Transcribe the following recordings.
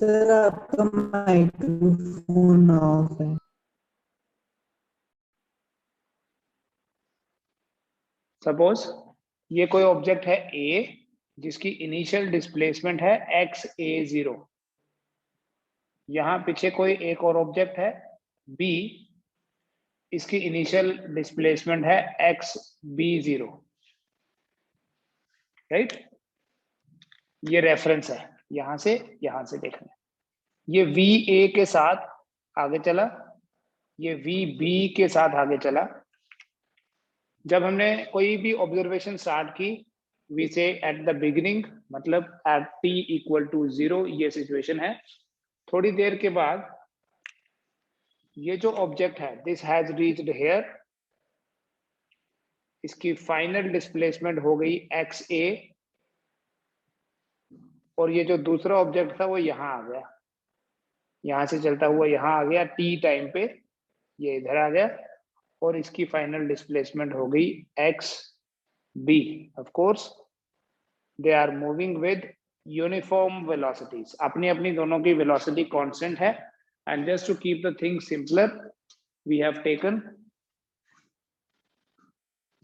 Sir आपका microphone of है। Suppose ये कोई ऑब्जेक्ट है ए जिसकी इनिशियल डिस्प्लेसमेंट है x(a)0। यहां पीछे कोई एक और ऑब्जेक्ट है बी, इसकी इनिशियल डिस्प्लेसमेंट है x(b)0। राइट, ये रेफरेंस है यहां से देखना। ये VA के साथ आगे चला, ये VB के साथ आगे चला। जब हमने कोई भी ऑब्जर्वेशन स्टार्ट की, वी से एट द बिगिनिंग, मतलब एट t=0, ये सिचुएशन है। थोड़ी देर के बाद ये जो ऑब्जेक्ट है दिस हैज रीच्ड हियर, इसकी फाइनल डिस्प्लेसमेंट हो गई xa, और ये जो दूसरा ऑब्जेक्ट था वो यहाँ आ गया, यहां से चलता हुआ यहाँ आ गया t टाइम पे, ये इधर आ गया, और इसकी फाइनल डिस्प्लेसमेंट हो गई xb। Of course they are moving with uniform velocities, अपनी अपनी दोनों की वेलोसिटी कांस्टेंट है। And just to keep the thing simpler, we have taken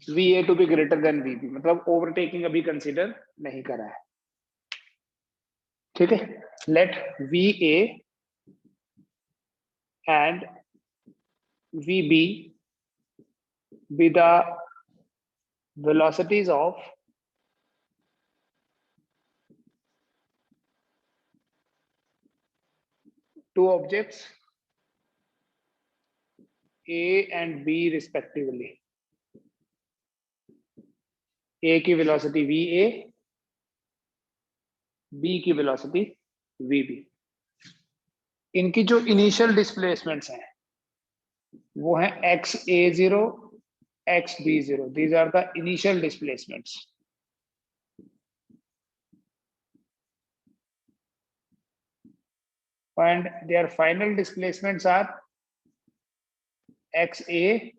VA to be greater than VB, मतलब ओवरटेकिंग अभी कंसीडर नहीं करा है। ठीक है, let VA and VB be the velocities of two objects A and B respectively. A की velocity VA, B की velocity VB। इनकी जो इनिशियल डिस्प्लेसमेंट्स हैं वो है xa0, xb0। These are the initial displacements. And their final displacements are xa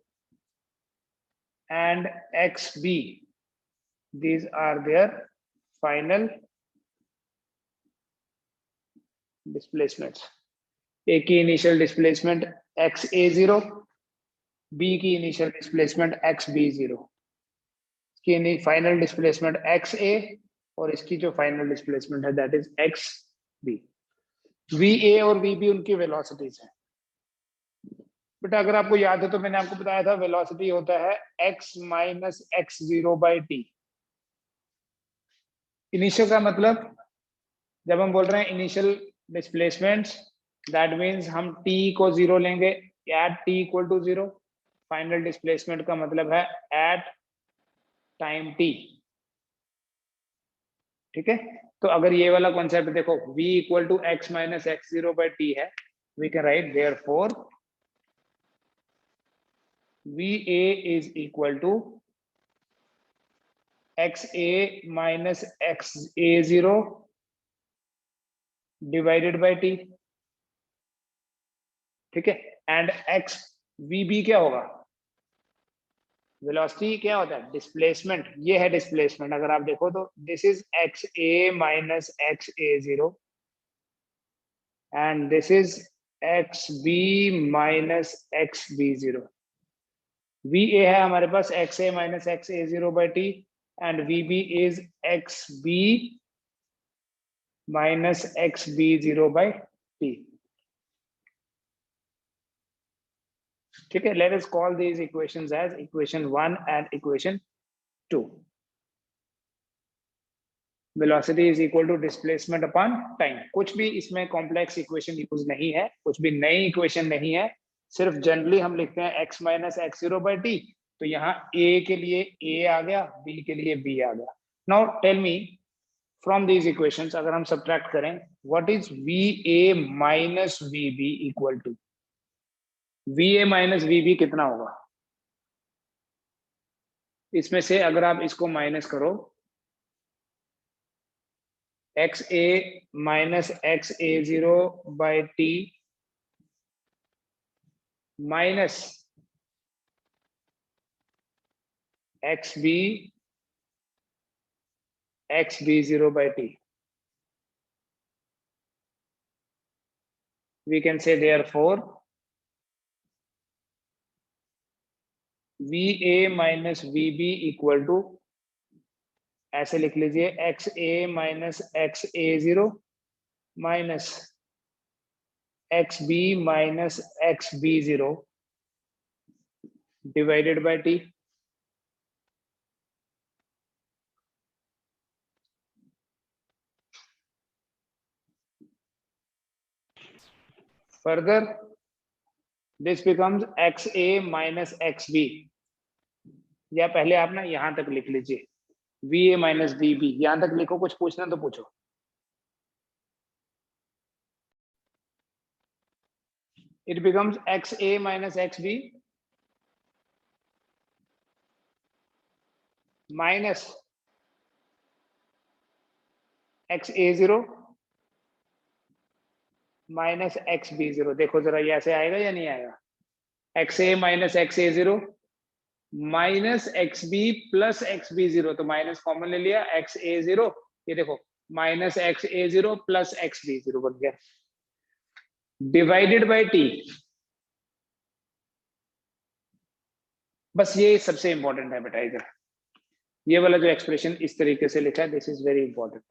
and xb. These are their final displacements. A की initial displacement xa0, B की initial displacement xb0, इसकी final displacement xa, और इसकी जो final displacement है that is xb। VA और VB उनकी velocities हैं। बेटा अगर आपको याद है तो मैंने आपको बताया था वेलोसिटी होता है x माइनस x0/t। इनिशियल का मतलब, जब हम बोल रहे हैं इनिशियल डिस्प्लेसमेंट्स, दैट मीन्स हम t को 0 लेंगे एट t=0। फाइनल डिस्प्लेसमेंट का मतलब है एट टाइम t। ठीक है, तो अगर ये वाला कॉन्सेप्ट देखो v = x माइनस x0/t है, we can write therefore VA is equal to xa minus xa0 divided by t। ठीक है, एंड x VB क्या होगा, वेलोसिटी क्या होता है, डिस्प्लेसमेंट। ये है डिस्प्लेसमेंट, अगर आप देखो तो this is xa minus xa0 and this is xb minus xb0। VA है हमारे पास xa minus xa0/t and VB is xb minus xb0/t। ठीक है, let us call these equations as equation 1 and equation 2। velocity is equal to displacement upon time। कुछ भी इसमें complex equation use नहीं है, कुछ भी नई इक्वेशन नहीं है, सिर्फ जनरली हम लिखते हैं x माइनस x0/t। तो यहाँ a के लिए a आ गया, b के लिए b आ गया। Now tell me from these equations, अगर हम सब्ट्रैक्ट करें, what is VA minus VB equal to, VA minus VB कितना होगा? इसमें से अगर आप इसको माइनस करो, xa minus xa0/t minus xb xb0/t। we can say therefore VA minus VB equal to, ऐसे लिख लीजिए, XA minus XA0 minus XB minus XB0 divided by T. Further, this becomes XA minus XB, या पहले आप ना यहां तक लिख लीजिए VA माइनस VB, यहां तक लिखो, कुछ पूछना तो पूछो. It becomes XA minus XB minus XA0 minus XB0. देखो जरा ये ऐसे आएगा या नहीं आएगा? XA minus XA0 minus XB plus XB0, तो माइनस कॉमन ले लिया, XA0, ये देखो माइनस XA0 प्लस XB0 बन गया, डिवाइडेड बाय T. बस ये सबसे इंपॉर्टेंट है बेटा इधर, ये वाला जो एक्सप्रेशन इस तरीके से लिखा है, दिस इज वेरी इंपॉर्टेंट.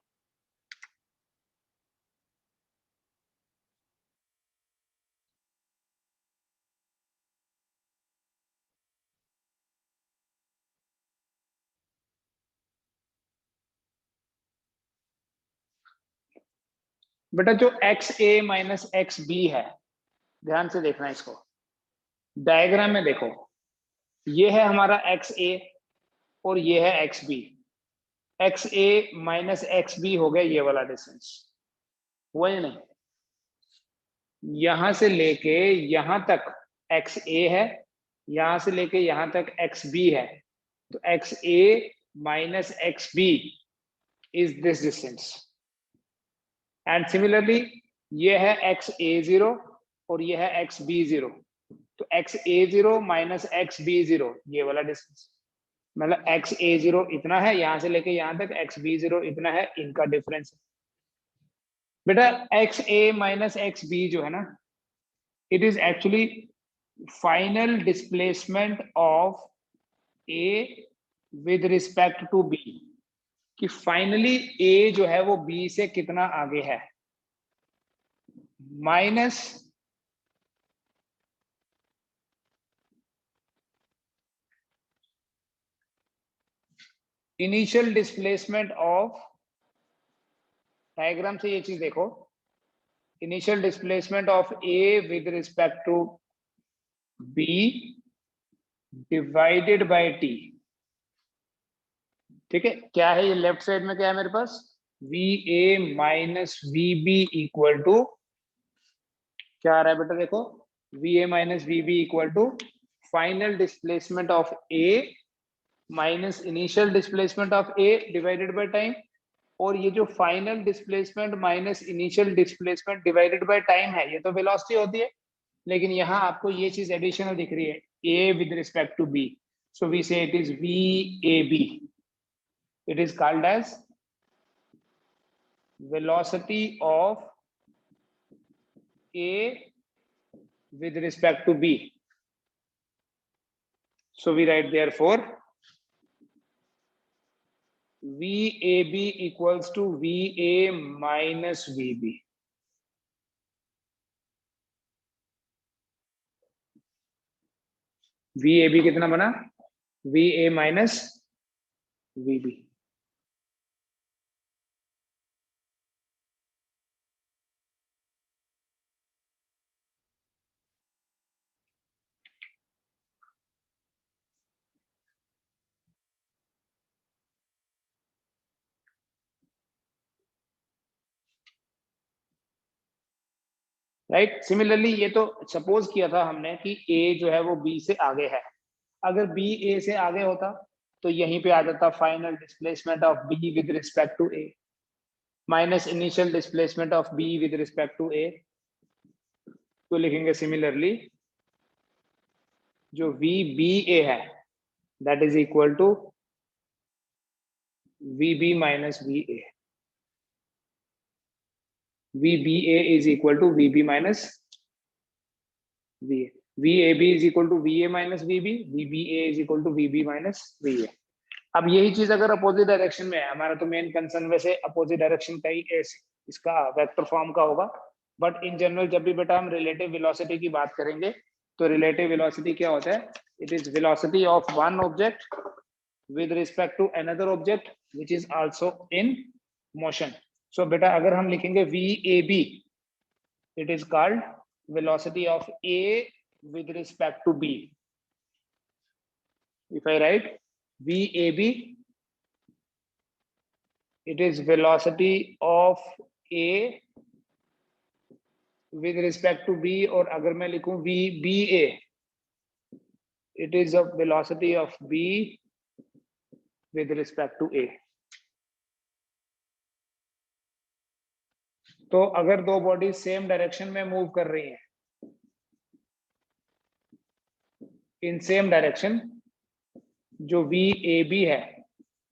बेटा जो XA माइनस XB है, ध्यान से देखना इसको, डायग्राम में देखो, ये है हमारा XA और ये है XB. XA माइनस XB हो गया ये वाला डिस्टेंस, हुआ या नहीं? यहां से लेके यहां तक XA है, यहां से लेके यहां तक XB है, तो XA minus XB is this distance. And similarly ये है XA0 और ये है XB0, तो XA0 माइनस XB0 ये वाला डिस्टेंस, मतलब XA0 इतना है, यहां से लेके यहां तक XB0 इतना है, इनका डिफरेंस. बेटा XA माइनस XB जो है ना, it is actually final displacement of A with respect to B, कि फाइनली A जो है वो B से कितना आगे है, minus initial displacement of, diagram से ये चीज देखो, initial displacement of A with respect to B divided by T. ठीक है, क्या है ये लेफ्ट साइड में, क्या है मेरे पास, VA minus VB equal to, क्या आ रहा है बेटा देखो, VA minus VB equal to final displacement of A minus initial displacement of A divided by time. और ये जो final displacement minus initial displacement divided by time है, ये तो वेलोसिटी होती है, लेकिन यहाँ आपको ये चीज एडिशनल दिख रही है, A with respect to B, so we say it is VAB. It is called as velocity of A with respect to B. So we write therefore VAB equals to VA minus VB. VAB कितना बना, VA minus VB. Right, similarly ये तो suppose किया था हमने कि A जो है वो B से आगे है, अगर B A से आगे होता तो यहीं पे आ जाता final displacement of B with respect to A minus initial displacement of B with respect to A. तो लिखेंगे सिमिलरली जो VBA है that is equal to VB minus VA. VBA is equal to VB minus V A, V A B is equal to V A minus V B, V B A is equal to V B minus V A. अब यही चीज अगर opposite direction में है, हमारा तो main concern वैसे opposite direction का ही इसका वेक्टर फॉर्म का होगा, बट इन जनरल जब भी बेटा हम रिलेटिव वेलोसिटी की बात करेंगे तो रिलेटिव वेलोसिटी क्या होता है? It is velocity of one object with respect to another object which is also in motion. So beta अगर हम लिखेंगे VAB, it is called velocity of A with respect to B. If I write VAB, it is velocity of A with respect to B, और अगर मैं लिखूं VBA, it is a velocity of B with respect to A. तो अगर दो body same direction में move कर रही हैं, इन सेम डायरेक्शन, जो VAB है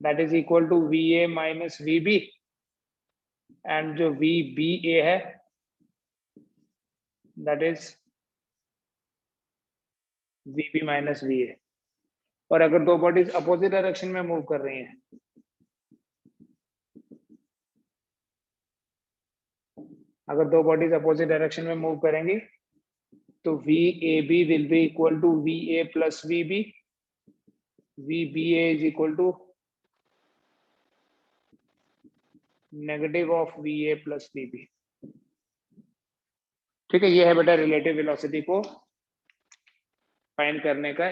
that is equal to VA minus VB, and जो VBA है that is VB minus VA। और अगर दो बॉडीज अपोजिट डायरेक्शन में मूव कर रही हैं, अगर दो बॉडीज अपोजिट डायरेक्शन में मूव करेंगी तो VAB will be equal to VA plus VB, VBA is equal to negative of VA plus VB। ठीक है, ये है बेटा रिलेटिव वेलोसिटी को फाइंड करने का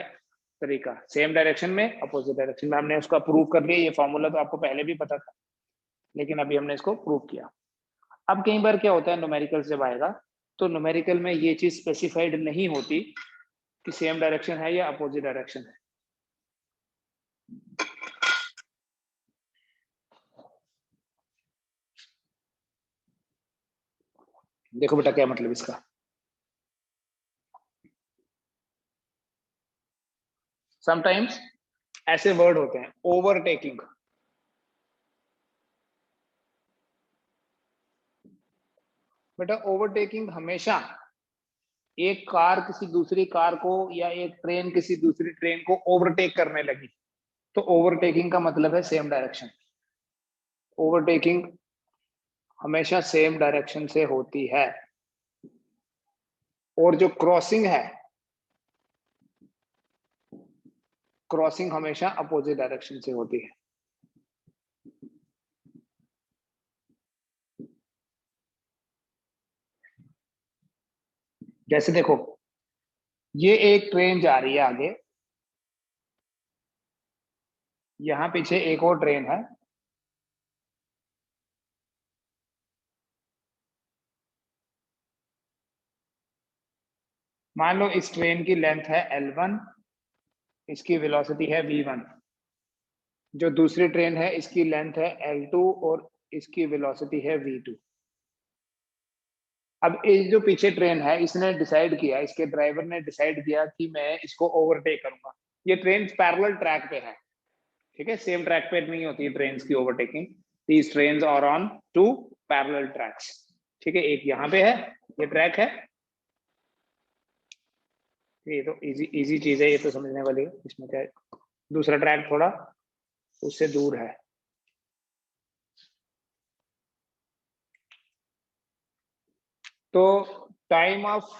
तरीका। सेम डायरेक्शन में अपोजिट डायरेक्शन में हमने उसका प्रूव कर लिया। ये फॉर्मूला तो आपको पहले भी पता था, लेकिन अभी हमने इसको प्रूव किया। अब कई बार क्या होता है, न्यूमेरिकल जब आएगा तो न्यूमेरिकल में ये चीज स्पेसिफाइड नहीं होती कि सेम डायरेक्शन है या अपोजिट डायरेक्शन है। देखो बेटा क्या मतलब इसका। समटाइम्स ऐसे वर्ड होते हैं, ओवरटेकिंग। बेटा ओवरटेकिंग हमेशा एक कार किसी दूसरी कार को या एक ट्रेन किसी दूसरी ट्रेन को ओवरटेक करने लगी तो ओवरटेकिंग का मतलब है सेम डायरेक्शन। ओवरटेकिंग हमेशा सेम डायरेक्शन से होती है, और जो क्रॉसिंग है, क्रॉसिंग हमेशा अपोजिट डायरेक्शन से होती है। जैसे देखो, ये एक ट्रेन जा रही है आगे, यहां पीछे एक और ट्रेन है, मान लो इस ट्रेन की लेंथ है L1, इसकी वेलोसिटी है V1। जो दूसरी ट्रेन है इसकी लेंथ है L2 और इसकी वेलोसिटी है V2। अब ये जो पीछे ट्रेन है, इसने डिसाइड किया, इसके ड्राइवर ने डिसाइड किया कि मैं इसको ओवरटेक करूंगा। ये ट्रेन पैरेलल ट्रैक पे है, ठीक है, सेम ट्रैक पे नहीं होती है ट्रेन की overtaking. These trains are on two parallel tracks. ठीक है, एक यहाँ पे है, ये ट्रैक है, ये तो इजी चीज है, ये तो समझने वाली है, इसमें क्या है। दूसरा ट्रैक थोड़ा उससे दूर है। तो टाइम ऑफ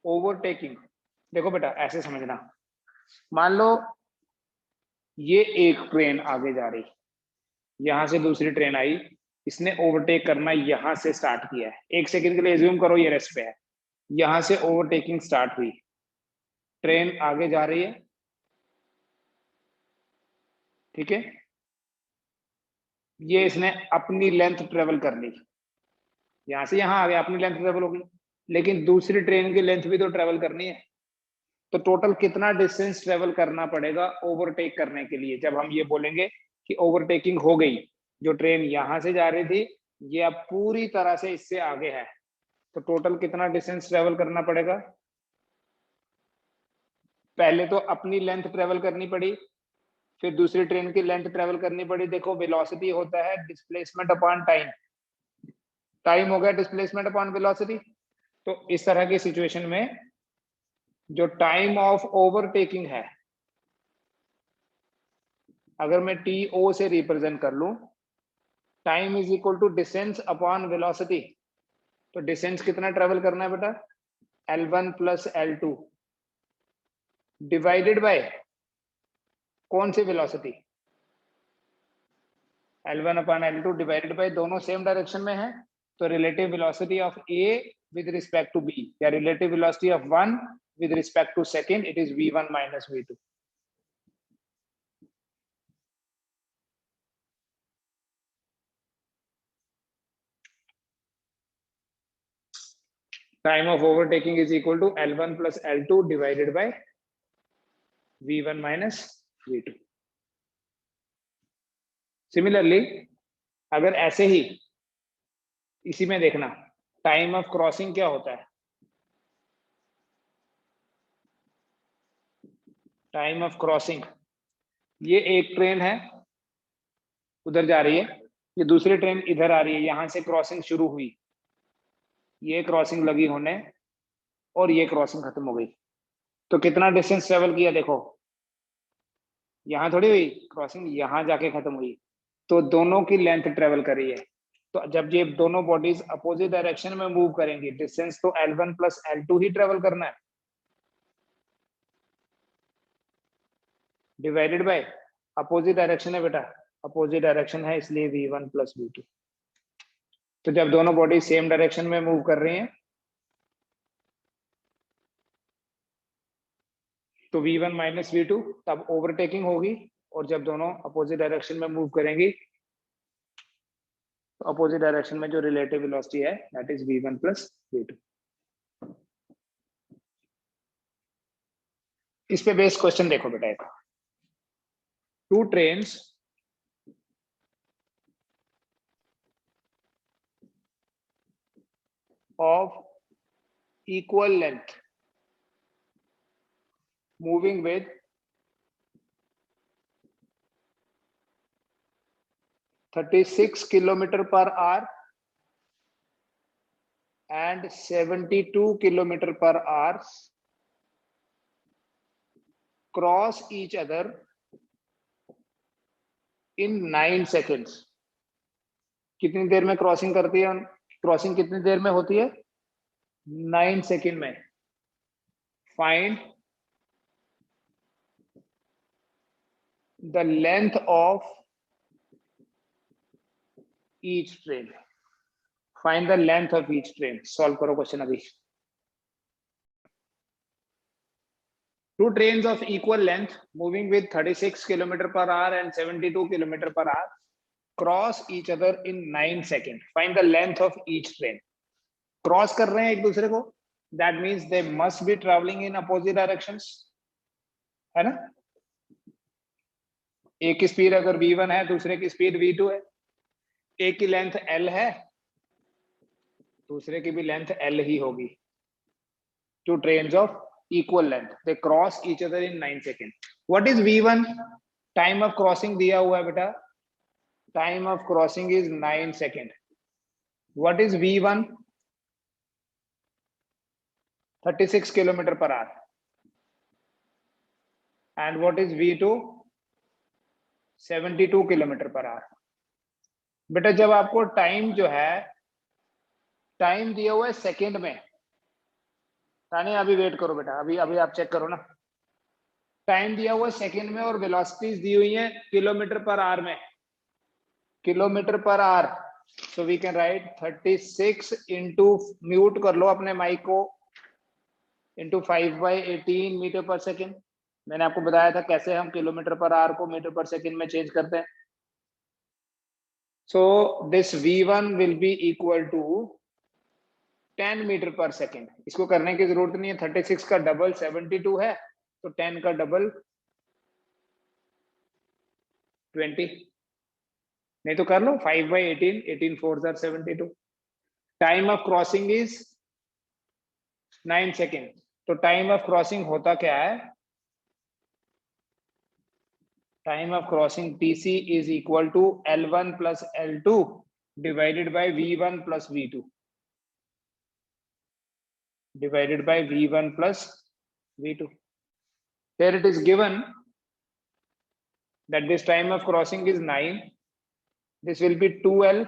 ओवरटेकिंग, देखो बेटा ऐसे समझना, मान लो ये एक ट्रेन आगे जा रही, यहां से दूसरी ट्रेन आई, इसने ओवरटेक करना यहां से स्टार्ट किया है। एक सेकंड के लिए एज्यूम करो ये रेस्ट पे है, यहां से ओवरटेकिंग स्टार्ट हुई, ट्रेन आगे जा रही है, ठीक है, ये इसने अपनी लेंथ ट्रेवल कर ली, यहां से यहां आ गया, अपनी लेंथ ट्रेवल होगी, लेकिन दूसरी ट्रेन की लेंथ भी तो ट्रेवल करनी है। तो टोटल कितना डिस्टेंस ट्रेवल करना पड़ेगा ओवरटेक करने के लिए? जब हम ये बोलेंगे कि ओवरटेकिंग हो गई, जो ट्रेन यहां से जा रही थी ये अब पूरी तरह से इससे आगे है, तो टोटल कितना डिस्टेंस ट्रेवल करना पड़ेगा? पहले तो अपनी लेंथ ट्रेवल करनी पड़ी, फिर दूसरी ट्रेन की लेंथ ट्रेवल करनी पड़ी। देखो वेलोसिटी होता है डिस्प्लेसमेंट अपॉन टाइम, टाइम हो गया डिस्प्लेसमेंट अपॉन वेलोसिटी। तो इस तरह की सिचुएशन में जो टाइम ऑफ ओवरटेकिंग है, अगर मैं टी.ओ से रिप्रेजेंट कर लूं, time is equal to distance upon velocity. तो डिस्टेंस कितना ट्रेवल करना है बेटा, L1 plus L2 divided by कौन सी velocity, L1 upon L2 divided by, दोनों सेम डायरेक्शन में है, तो relative velocity of A with respect to B, या relative velocity of one with respect to second, it is v1 minus v2. Time of overtaking is equal to L1 plus L2 divided by v1 minus v2. Similarly, अगर ऐसे ही इसी में देखना, time of crossing क्या होता है, time of crossing, ये एक ट्रेन है उधर जा रही है, ये दूसरी ट्रेन इधर आ रही है, यहां से क्रॉसिंग शुरू हुई, ये क्रॉसिंग लगी होने और ये क्रॉसिंग खत्म हो गई, तो कितना डिस्टेंस ट्रेवल किया देखो, यहां थोड़ी हुई क्रॉसिंग, यहां जाके खत्म हुई, तो दोनों की लेंथ ट्रेवल कर रही है। तो जब ये दोनों बॉडीज अपोजिट डायरेक्शन में मूव करेंगी, डिस्टेंस तो L1 प्लस L2 ही ट्रेवल करना है, डिवाइडेड बाय अपोजिट डायरेक्शन है बेटा, अपोजिट डायरेक्शन है इसलिए v1 प्लस v2। तो जब दोनों बॉडी सेम डायरेक्शन में मूव कर रही हैं तो v1 माइनस v2, तब ओवरटेकिंग होगी, और जब दोनों अपोजिट डायरेक्शन में मूव करेंगी तो अपोजिट डायरेक्शन में जो रिलेटिव वेलोसिटी है that is v1 plus v2। इस पे बेस्ड क्वेश्चन देखो बेटा, एक two trains of equal length moving with 36 kilometer per hour and 72 kilometer per hour cross each other in 9 seconds। कितनी देर में क्रॉसिंग करती है, क्रॉसिंग कितनी देर में होती है, 9 सेकेंड में। Find the length of each train, find the length of each train. Solve करो क्वेश्चन अभी। Two trains of equal length moving with 36 km per hour and 72 km per hour cross each other in 9 seconds. Find the length of each train. Cross कर रहे हैं एक दूसरे को, that means they must be traveling in opposite directions, है ना। एक की स्पीड अगर v1 है, दूसरे की स्पीड v2 है, एक की लेंथ l है, दूसरे की भी लेंथ l ही होगी। Two trains of equal length, they cross each other in 9 seconds. What is v1? Time of crossing दिया हुआ है बेटा, time of crossing is 9 seconds. What is v1? 36 km per hour. And what is v2? 72 km per hour. बेटा जब आपको time जो है, time दिया हुआ है सेकेंड में, तानिया अभी वेट करो बेटा, अभी अभी आप चेक करो ना, टाइम दिया हुआ है सेकेंड में और वेलोसिटीज दी हुई है किलोमीटर पर आवर में, kilometre per hour. So we can write 36 into, mute कर लो अपने माइक को, इंटू 5/18 मीटर पर सेकेंड। मैंने आपको बताया था कैसे हम किलोमीटर पर आवर को मीटर पर सेकेंड में चेंज करते हैं। So this v1 will be equal to 10 metre per second. इसको करने की जरूरत नहीं है, 36 का डबल 72 है, तो 10 का डबल 20, नहीं तो कर लो 5/18, 18 4 are 72। Time of crossing is 9 second. तो टाइम ऑफ क्रॉसिंग होता क्या है, time of crossing TC is equal to L1 plus L2 divided by V1 plus V2, divided by V1 plus v2. Here it is given that this time of crossing is 9. This will be 2l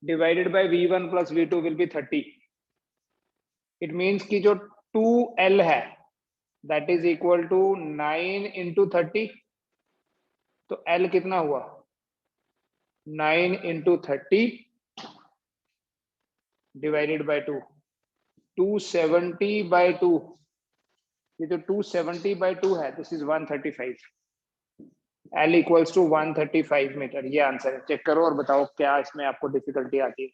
divided by v1 plus v2 will be 30. It means कि जो 2l है that is equal to 9 into 30. तो l कितना हुआ? 9 into 30 divided by 2. 270 by 2. ये जो 270 by 2 है this is 135. L equals to 135 metre. ये आंसर है. चेक करो और बताओ क्या इसमें आपको डिफिकल्टी आती है.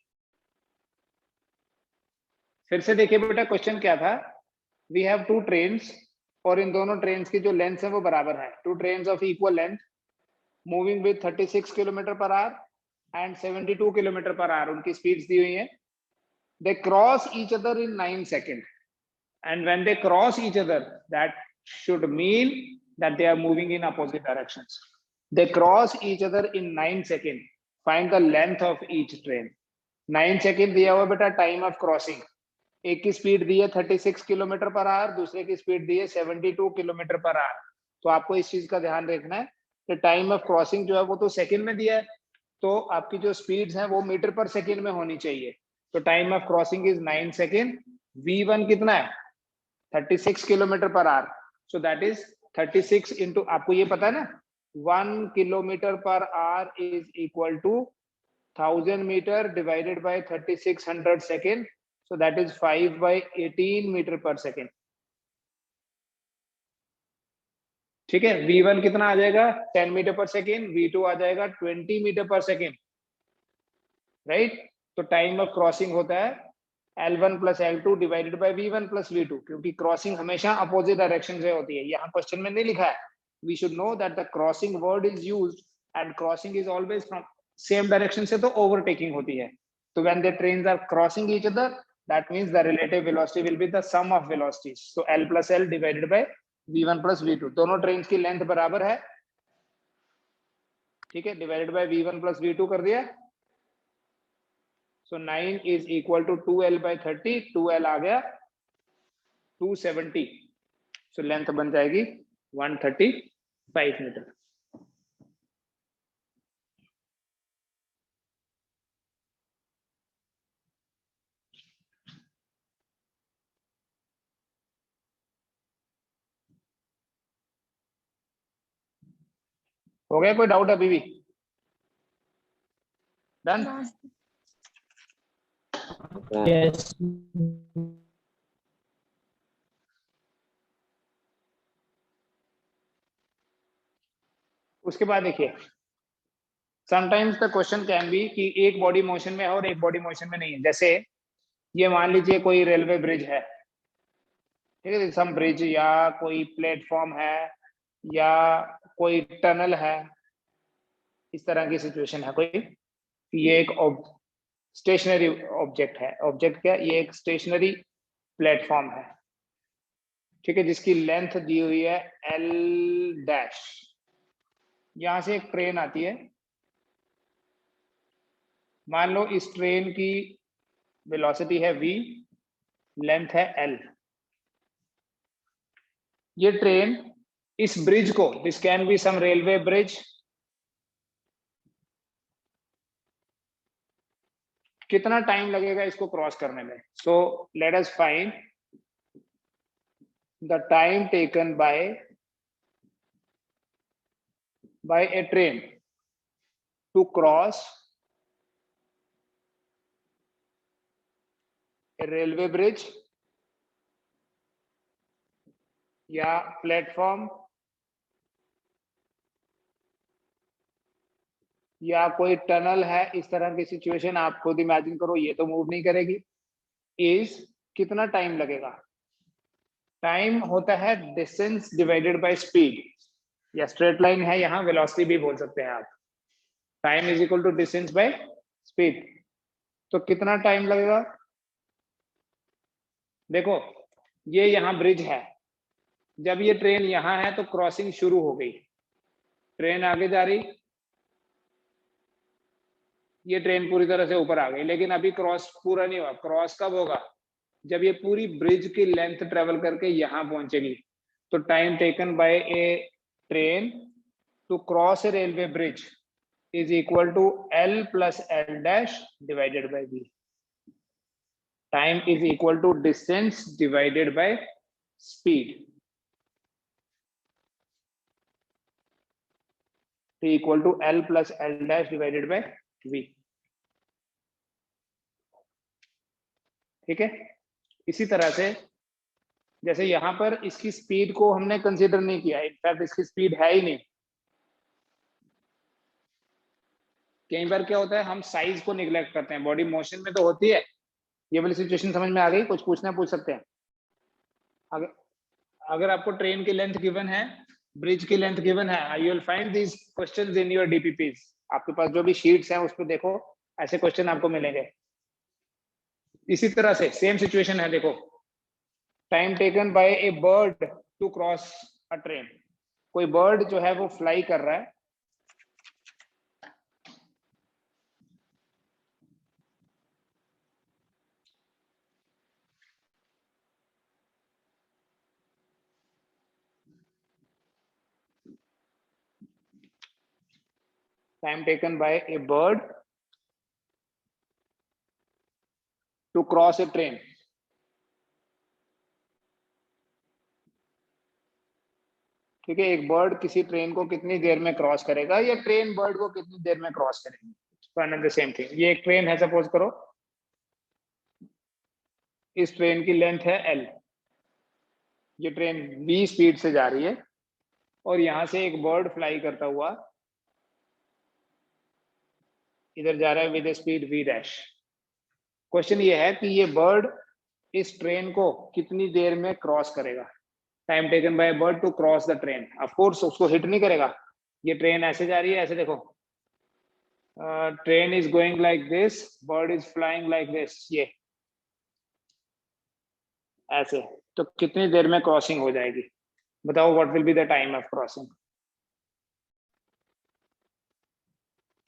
फिर से देखिए बेटा क्वेश्चन क्या था. वी हैव टू ट्रेन्स और इन दोनों ट्रेन्स की जो लेंथ है वो बराबर है. Two trains of equal length moving with 36 kilometre per hour and 72 kilometre per hour. उनकी स्पीड्स दी हुई है. They cross each other in 9 second and when they cross each other that should mean that they are moving in opposite directions. They cross each other in 9 seconds. Find the length of each train. 9 second दिया हुआ बेटा time of crossing. एक की speed दी है 36 kilometre per our, दूसरे की speed दी है 72 kilometre per our. तो आपको इस चीज का ध्यान रखना है कि टाइम ऑफ क्रॉसिंग जो है वो तो सेकंड में दिया है, तो आपकी जो स्पीड्स हैं वो मीटर पर सेकंड में होनी चाहिए. तो time of crossing is 9 second. v1 कितना है? 36 kilometre per hour. So that is 36 into, आपको ये पता है ना, 1 kilometre per hour is equal to 1000 metre divided by 3600 second. So that is 5/18 metre per second. ठीक है. v1 कितना आ जाएगा? 10 मीटर पर सेकेंड. v2 आ जाएगा 20 मीटर पर सेकेंड. राइट. तो टाइम ऑफ क्रॉसिंग होता है L1 plus L2 divided by V1 plus V2, क्योंकि crossing हमेशा अपोजिट डायरेक्शन से होती है. यहाँ क्वेश्चन में नहीं लिखा है. We should know that the crossing word is used and crossing is always from same direction से, तो ओवरटेकिंग होती है. तो when the trains are crossing each other that means the relative velocity will be the sum of velocities. So L plus L divided by V1 plus V2. दोनों trains की length बराबर है. ठीक है. Divided by V1 plus V2 कर दिया. So 9 is equal to 2L by 30. 2L आ गया 270. So length बन जाएगी 135 मीटर. हो गया? कोई डाउट अभी भी? डन. Yes. उसके बाद देखिए, sometimes the question can be कि एक बॉडी मोशन में है और एक बॉडी मोशन में नहीं है. जैसे ये मान लीजिए कोई रेलवे ब्रिज है. ठीक है. सम ब्रिज या कोई प्लेटफॉर्म है या कोई टनल है. इस तरह की सिचुएशन है कोई. ये एक स्टेशनरी ऑब्जेक्ट है. ऑब्जेक्ट क्या? ये एक स्टेशनरी प्लेटफॉर्म है. ठीक है. जिसकी लेंथ दी हुई है L'. यहां से एक ट्रेन आती है. मान लो इस ट्रेन की वेलोसिटी है v, लेंथ है L. ये ट्रेन इस ब्रिज को, this can be some railway bridge, कितना टाइम लगेगा इसको क्रॉस करने में? So let us find the time taken by a train to cross a railway bridge या प्लेटफॉर्म या कोई टनल है. इस तरह की सिचुएशन आप खुद इमेजिन करो. ये तो मूव नहीं करेगी. इज कितना टाइम लगेगा? टाइम होता है डिस्टेंस डिवाइडेड बाय स्पीड, या स्ट्रेट लाइन है, यहाँ वेलोसिटी भी बोल सकते हैं आप. Time is equal to distance by speed. तो कितना टाइम लगेगा? देखो ये यहाँ ब्रिज है. जब ये ट्रेन यहाँ है तो क्रॉसिंग शुरू हो गई. ट्रेन आगे जा रही, ये ट्रेन पूरी तरह से ऊपर आ गई, लेकिन अभी क्रॉस पूरा नहीं हुआ. क्रॉस कब होगा? जब ये पूरी ब्रिज की लेंथ ट्रेवल करके यहाँ पहुंचेगी. तो time taken by a train to cross a railway bridge is equal to L plus L dash divided by V. Time is equal to distance divided by speed. T equal to L plus L dash divided by V. ठीक है, इसी तरह से जैसे यहां पर इसकी speed को हमने कंसीडर नहीं किया, इनफैक्ट इसकी स्पीड है ही नहीं। कई बार क्या होता है, हम साइज को निग्लेक्ट करते हैं, बॉडी मोशन में तो होती है। ये वाली सिचुएशन समझ में आ गई? कुछ पूछना पूछ सकते हैं। अगर आपको ट्रेन की लेंथ गिवन है, ब्रिज की लेंथ गिवन है, you will find these questions in your DPPs. आपके पास जो भी शीट्स हैं उस पर देखो, ऐसे क्वेश्चन आपको मिलेंगे। इसी तरह से सेम सिचुएशन है, देखो time taken by a bird to cross a train. कोई बर्ड जो है वो फ्लाई कर रहा है, time taken by a bird to cross a train. ठीक है, एक बर्ड किसी ट्रेन को कितनी देर में क्रॉस करेगा, या ट्रेन बर्ड को कितनी देर में क्रॉस करेगी, द सेम थिंग। ये एक ट्रेन है, सपोज करो इस ट्रेन की लेंथ है L, ये ट्रेन V स्पीड से जा रही है, और यहां से एक बर्ड फ्लाई करता हुआ इधर जा रहा है with speed V dash. Question ये है कि ये बर्ड इस ट्रेन को कितनी देर में क्रॉस करेगा। Time taken by bird to cross the train. Of course उसको हिट नहीं करेगा, ये ट्रेन ऐसे जा रही है, ऐसे देखो, train is going like this, bird is flying like this, ये ऐसे। तो कितनी देर में क्रॉसिंग हो जाएगी, बताओ what will be the time of crossing.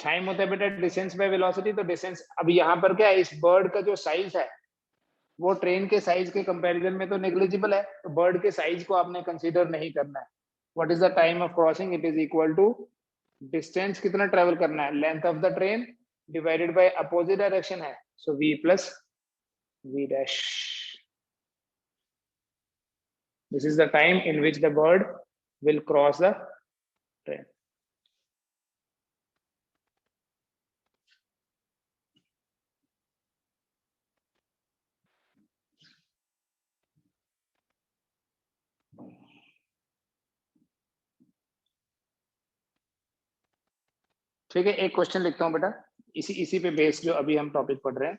Time होता है बेटा डिस्टेंस बाय वेलोसिटी। तो डिस्टेंस, अब यहाँ पर क्या है, इस बर्ड का जो साइज है वो ट्रेन के साइज के कंपैरिजन में तो नेग्लिजिबल है, तो बर्ड के साइज को आपने कंसीडर नहीं करना है। What is the time of crossing, it is equal to distance कितना ट्रेवल करना है, length of the train divided by opposite direction है, so V plus V dash. This is the time in which the bird will cross the train. ठीक है, एक question लिखता हूं बेटा, इसी पे बेस जो अभी हम टॉपिक पढ़ रहे हैं।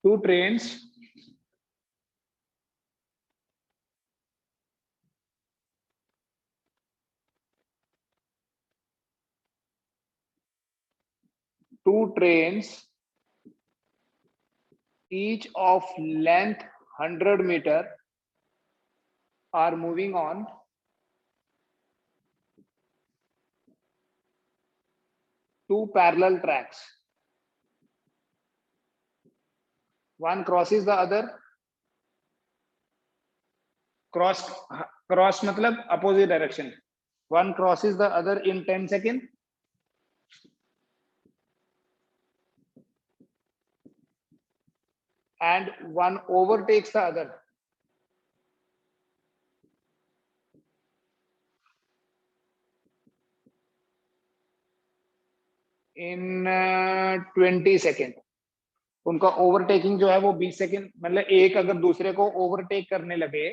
Two trains each of length 100 meter are moving on two parallel tracks. One crosses the other. Cross मतलब opposite direction. One crosses the other in 10 seconds. And one overtakes the other in 20 second. उनका overtaking जो है वो 20 second, मतलब एक अगर दूसरे को ओवरटेक करने लगे,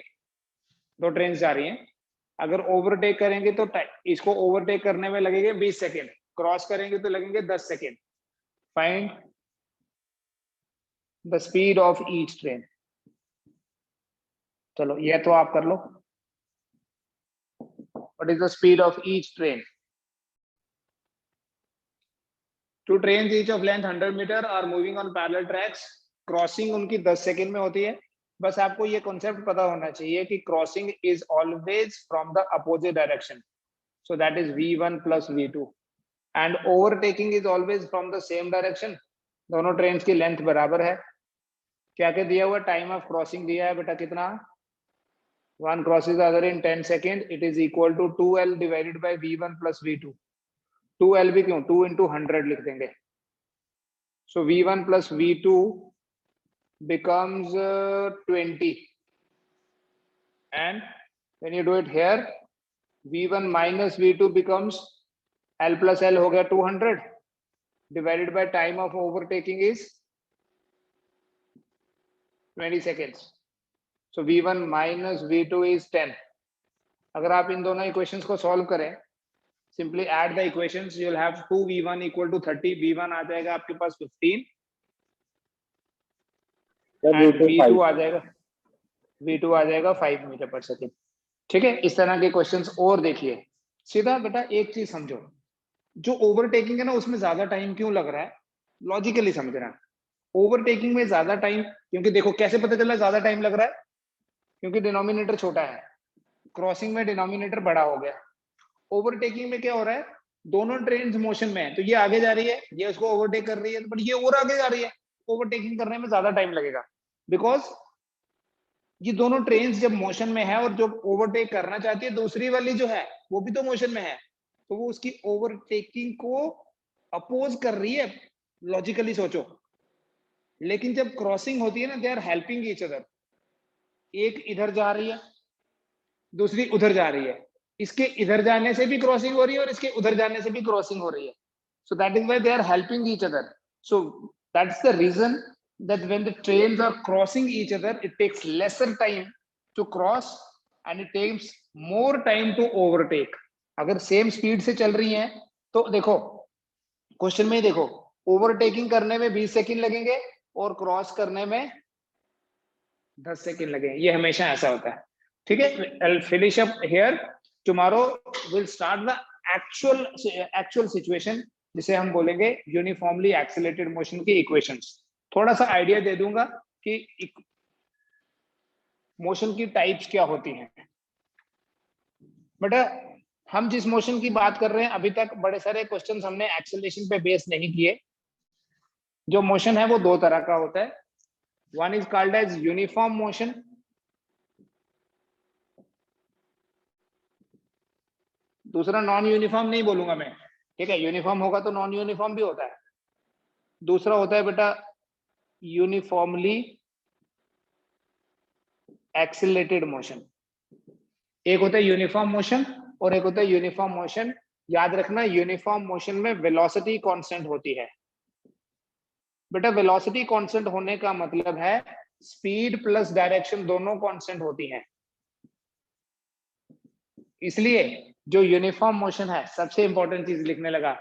दो ट्रेन जा रही हैं, अगर ओवरटेक करेंगे तो इसको ओवरटेक करने में लगेंगे 20 सेकेंड, क्रॉस करेंगे तो लगेंगे 10 second. Find the speed of each train. चलो ये तो आप कर लो, what is the speed of each train. Two train each of length 100 metre are moving on parallel tracks. Crossing उनकी 10 सेकेंड में होती है। बस आपको ये कॉन्सेप्ट पता होना चाहिए कि crossing is always from the opposite direction, so that is V1 plus V2। And overtaking is always from the same direction, दोनों ट्रेन की लेंथ बराबर है। क्या क्या दिया हुआ, टाइम ऑफ क्रॉसिंग दिया है बेटा कितना, one crosses the other in 10 seconds, it is equal to 2L divided by V1 plus V2। 2L भी क्यों, 2 into 100 लिख देंगे। So V1 plus V2 becomes 20, and when you do it here, V1 minus V2 becomes L plus L हो गया 200 divided by time of overtaking is 20 seconds। So V1 minus V2 is 10। अगर आप इन दोनों equations को solve करें, simply add the equations, you will have 2V1 equal to 30, V1 आ जाएगा आपके पास 15 एंड V2 आ जाएगा, V2 आ जाएगा 5 मीटर पर सेकेंड। ठीक है, इस तरह के क्वेश्चंस और देखिए। सीधा बेटा एक चीज समझो, जो ओवरटेकिंग है ना उसमें ज्यादा टाइम क्यों लग रहा है, लॉजिकली समझना। ओवरटेकिंग में ज्यादा टाइम, क्योंकि देखो कैसे पता चला ज्यादा टाइम लग रहा है, क्योंकि डिनोमिनेटर छोटा है, क्रॉसिंग में डिनोमिनेटर बड़ा हो गया। ओवरटेकिंग में क्या हो रहा है, दोनों ट्रेन्स मोशन में है, तो ये आगे जा रही है, ये उसको ओवरटेक कर रही है, बट ये और आगे जा रही है, ओवरटेकिंग करने में ज्यादा टाइम लगेगा, बिकॉज ये दोनों ट्रेन्स जब मोशन में है और जो ओवरटेक करना चाहती है दूसरी वाली जो है वो भी तो मोशन में है, तो वो उसकी ओवरटेकिंग को अपोज कर रही है, लॉजिकली सोचो। लेकिन जब क्रॉसिंग होती है ना, they are helping each other, एक इधर जा रही है दूसरी उधर जा रही है, इसके इधर जाने से भी क्रॉसिंग हो रही है और इसके उधर जाने से भी क्रॉसिंग हो रही है, so that is why they are helping each other। So that's the reason that when the trains are crossing each other, it takes lesser time to cross and it takes more time to overtake। अगर same speed से चल रही हैं तो देखो question में ही देखो, overtaking करने में 20 सेकंड लगेंगे और क्रॉस करने में 10 सेकंड लगेंगे, ये हमेशा ऐसा होता है। ठीक है, I'll finish up here, tomorrow we'll start the actual situation, जिसे हम बोलेंगे यूनिफॉर्मली एक्सेलरेटेड मोशन की इक्वेशंस। थोड़ा सा आइडिया दे दूंगा कि मोशन की टाइप्स क्या होती हैं। बेटा हम जिस मोशन की बात कर रहे हैं, अभी तक बड़े सारे क्वेश्चंस हमने एक्सेलरेशन पे बेस नहीं किए। जो मोशन है वो दो तरह का होता है, one is called as uniform motion, दूसरा नॉन यूनिफॉर्म नहीं बोलूंगा मैं, ठीक है, यूनिफॉर्म होगा तो नॉन यूनिफॉर्म भी होता है। दूसरा होता है बेटा यूनिफॉर्मली एक्सिलरेटेड मोशन। एक होता है यूनिफॉर्म मोशन और एक होता है यूनिफॉर्म मोशन। याद रखना, यूनिफॉर्म मोशन में वेलोसिटी कांस्टेंट होती है। बेटा वेलोसिटी कांस्टेंट होने का मतलब है स्पीड प्लस डायरेक्शन दोनों कांस्टेंट होती हैं। इसलिए जो यूनिफॉर्म मोशन है, सबसे इंपॉर्टेंट चीज लिखने लगा,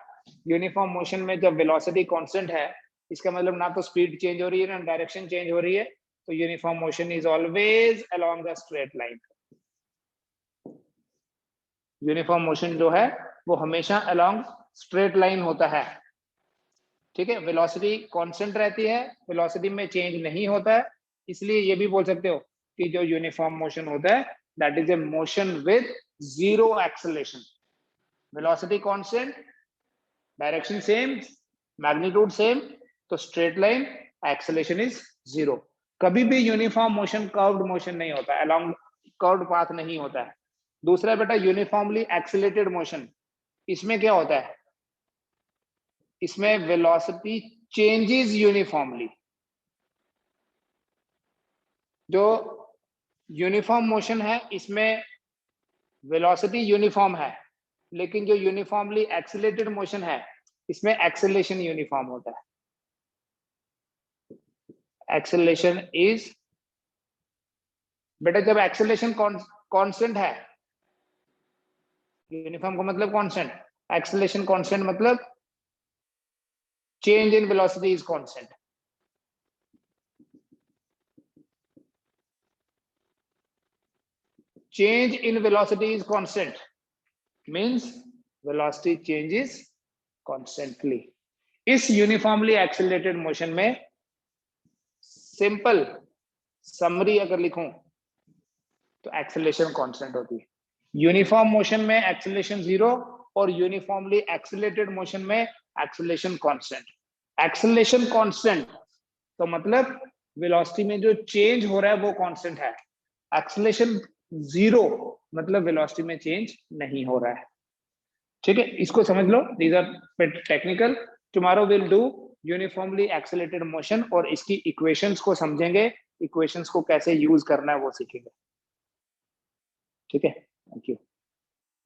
यूनिफॉर्म मोशन में जब वेलोसिटी कांस्टेंट है, इसका मतलब ना तो स्पीड चेंज हो रही है ना डायरेक्शन चेंज हो रही है, तो uniform motion is always along the straight line. Uniform motion जो है वो हमेशा अलोंग स्ट्रेट लाइन होता है। ठीक है, वेलोसिटी कांस्टेंट रहती है, वेलोसिटी में चेंज नहीं होता है, इसलिए ये भी बोल सकते हो कि जो यूनिफॉर्म मोशन होता है that is a motion with zero acceleration. Velocity constant, direction same, magnitude same, तो straight line, acceleration is zero. कभी भी यूनिफॉर्म मोशन कर्व्ड मोशन नहीं होता है, अलोंग कर्व्ड पाथ नहीं होता है। दूसरा बेटा यूनिफॉर्मली एक्सेलरेटेड मोशन, इसमें क्या होता है, इसमें वेलोसिटी चेंजेस यूनिफॉर्मली। जो यूनिफॉर्म मोशन है इसमें वेलोसिटी यूनिफॉर्म है, लेकिन जो यूनिफॉर्मली एक्सेलरेटेड मोशन है इसमें एक्सेलरेशन यूनिफॉर्म होता है। एक्सेलरेशन इज, बेटा जब एक्सेलरेशन कांस्टेंट है, यूनिफॉर्म का मतलब कांस्टेंट, एक्सेलरेशन कांस्टेंट मतलब change in velocity is constant। Change in velocity is constant means velocity changes constantly। इस uniformly accelerated motion में simple summary अगर लिखूं तो acceleration constant होती है। यूनिफॉर्म मोशन में acceleration 0 और यूनिफॉर्मली एक्सेलरेटेड मोशन में एक्सेलरेशन कांस्टेंट। एक्सेलरेशन कांस्टेंट तो मतलब वेलोसिटी में जो चेंज हो रहा है वो कांस्टेंट है। एक्सेलरेशन जीरो मतलब वेलोसिटी में चेंज नहीं हो रहा है। ठीक है, इसको समझ लो। These are technical. Tomorrow will do uniformly accelerated motion और इसकी इक्वेशंस को समझेंगे, इक्वेशंस को कैसे यूज करना है वो सीखेंगे। ठीक है, थैंक यू।